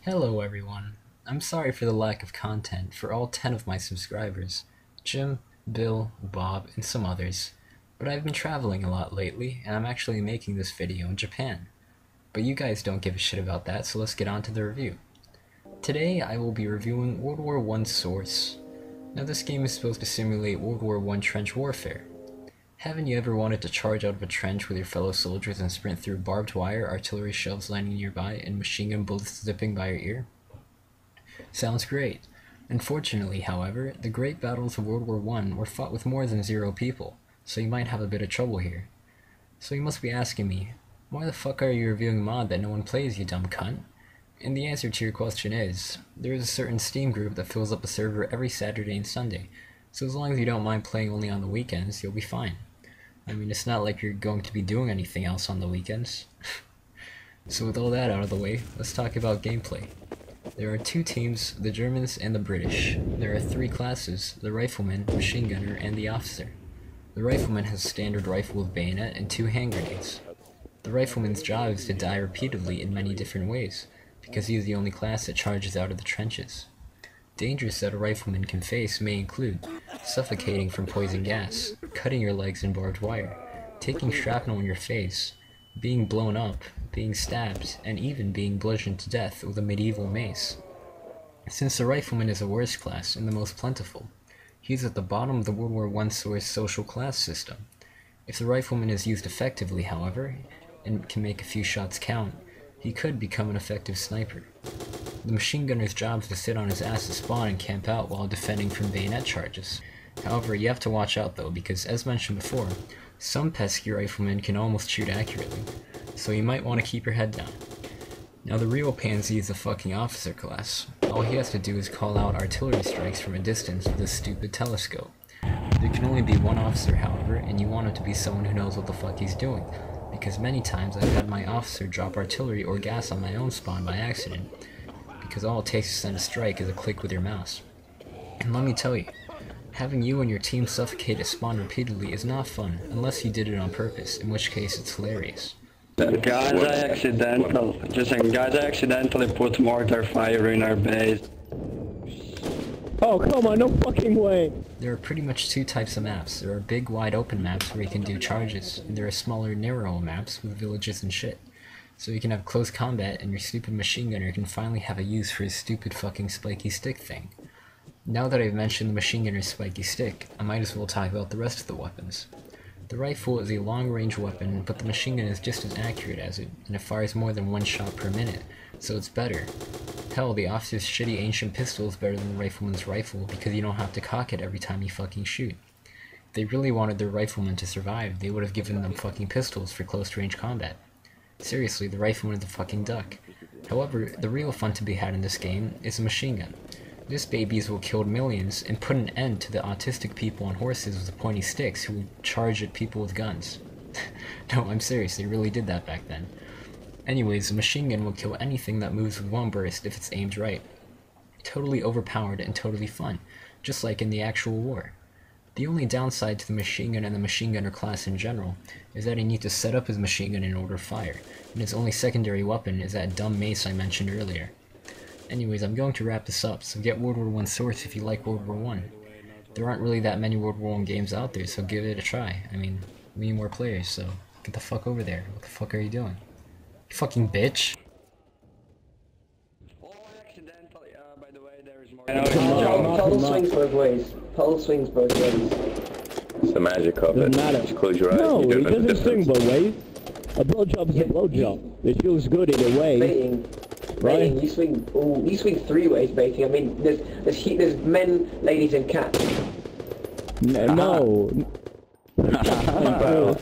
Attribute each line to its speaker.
Speaker 1: Hello everyone. I'm sorry for the lack of content for all 10 of my subscribers, Jim, Bill, Bob, and some others, but I've been traveling a lot lately, and I'm actually making this video in Japan. But you guys don't give a shit about that, so let's get on to the review. Today I will be reviewing Ww1 Source. Now this game is supposed to simulate World War I trench warfare. Haven't you ever wanted to charge out of a trench with your fellow soldiers and sprint through barbed wire, artillery shells landing nearby, and machine gun bullets zipping by your ear? Sounds great. Unfortunately, however, the great battles of World War I were fought with more than 0 people, so you might have a bit of trouble here. So you must be asking me, why the fuck are you reviewing a mod that no one plays, you dumb cunt? And the answer to your question is, there is a certain Steam group that fills up a server every Saturday and Sunday, so as long as you don't mind playing only on the weekends, you'll be fine. I mean, it's not like you're going to be doing anything else on the weekends. So with all that out of the way, let's talk about gameplay. There are 2 teams, the Germans and the British. There are 3 classes, the rifleman, machine gunner, and the officer. The rifleman has a standard rifle with bayonet and 2 hand grenades. The rifleman's job is to die repeatedly in many different ways, because he is the only class that charges out of the trenches. Dangers that a rifleman can face may include suffocating from poison gas, cutting your legs in barbed wire, taking shrapnel in your face, being blown up, being stabbed, and even being bludgeoned to death with a medieval mace. Since the rifleman is the worst class and the most plentiful, he is at the bottom of the Ww1 Source social class system. If the rifleman is used effectively, however, and can make a few shots count, he could become an effective sniper. The machine gunner's job is to sit on his ass to spawn and camp out while defending from bayonet charges. However, you have to watch out though, because as mentioned before, some pesky riflemen can almost shoot accurately, so you might want to keep your head down. Now the real pansy is the fucking officer class. All he has to do is call out artillery strikes from a distance with this stupid telescope. There can only be one officer, however, and you want him to be someone who knows what the fuck he's doing, because many times I've had my officer drop artillery or gas on my own spawn by accident, because all it takes to send a strike is a click with your mouse. And let me tell you, having you and your team suffocate a spawn repeatedly is not fun, unless you did it on purpose, in which case it's hilarious.
Speaker 2: Guys, I accidentally put mortar fire in our base.
Speaker 3: Oh, come on, no fucking way!
Speaker 1: There are pretty much 2 types of maps. There are big, wide open maps where you can do charges, and there are smaller, narrow maps with villages and shit. So you can have close combat, and your stupid machine gunner can finally have a use for his stupid fucking spiky stick thing. Now that I've mentioned the machine gunner's spiky stick, I might as well talk about the rest of the weapons. The rifle is a long-range weapon, but the machine gun is just as accurate as it, and it fires more than 1 shot per minute, so it's better. Hell, the officer's shitty ancient pistol is better than the rifleman's rifle because you don't have to cock it every time you fucking shoot. If they really wanted their riflemen to survive, they would have given them fucking pistols for close-range combat. Seriously, the rifleman is a fucking duck. However, the real fun to be had in this game is a machine gun. This babies will kill millions and put an end to the autistic people on horses with the pointy sticks who would charge at people with guns. No, I'm serious, they really did that back then. Anyways, a machine gun will kill anything that moves with 1 burst if it's aimed right. Totally overpowered and totally fun, just like in the actual war. The only downside to the machine gun and the machine gunner class in general is that he needs to set up his machine gun in order to fire, and his only secondary weapon is that dumb mace I mentioned earlier. Anyways, I'm going to wrap this up, so get Ww1 Source if you like World War I. There aren't really that many World War I games out there, so give it a try. I mean, we need more players, so get the fuck over there. What the fuck are you doing? You fucking bitch!
Speaker 2: Oh, accidentally, by the way, there is more.
Speaker 4: Pole swings both ways. Pole swings both ways.
Speaker 5: It's the magic of it.
Speaker 3: Doesn't matter.
Speaker 5: Just close your eyes.
Speaker 3: No,
Speaker 5: and you
Speaker 3: it
Speaker 5: don't know the
Speaker 3: doesn't swing
Speaker 5: difference.
Speaker 3: both ways. A blowjob is a blowjob. It feels good either way.
Speaker 4: Baiting.
Speaker 3: Right?
Speaker 4: Baiting, you swing 3 ways baiting. I mean, there's men, ladies and cats.
Speaker 3: No.
Speaker 5: Well,